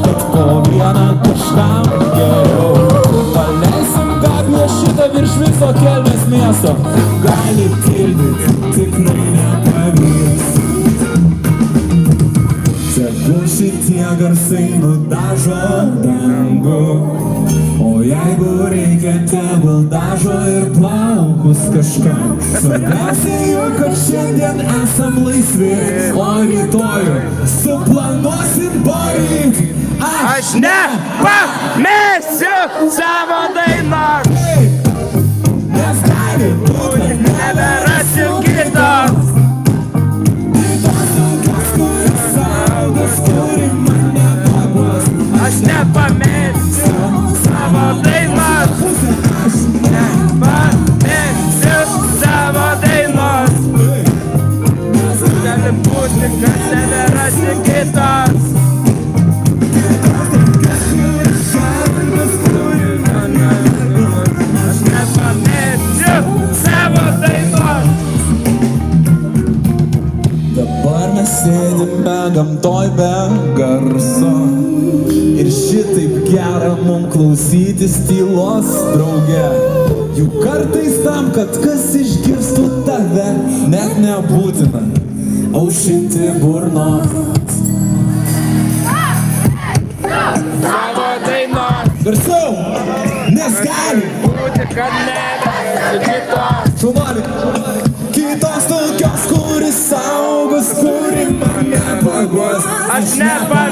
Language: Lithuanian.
tik po vieną kažkam geriau. Paleisim gabią šitą virš viso Kelmės miesto. Gali pildyti, tikrai nepavyks. Tegul šitie garsai nudažo dangų, o jeigu reikia, tegul dažo ir plaukus kažkam. Svarbiausia jau, kad šiandien esam laisvi, o rytojų suplanuosim poryt. Aš nepamesiu savo dainos, Nes gali būti neberasiu kitos. Aš nepamesiu savo dainos, nepamesiu savo dainos. Gali būti, kad neberasiu kitos. Aš nepamesiu savo dainos. Dabar mes sėdime gamtoj be garso ir šitaip gera mum klausytis tylos drauge. Juk kartais tam, kad kas išgirstų tave, net nebūtina aušinti burnos. Savo dainos. Garsiau, nes gali Būti, kad neberasiu kitos. šaunuolį kitos tokios, kuris saugos, kuri mane paguos. Aš nepamesiu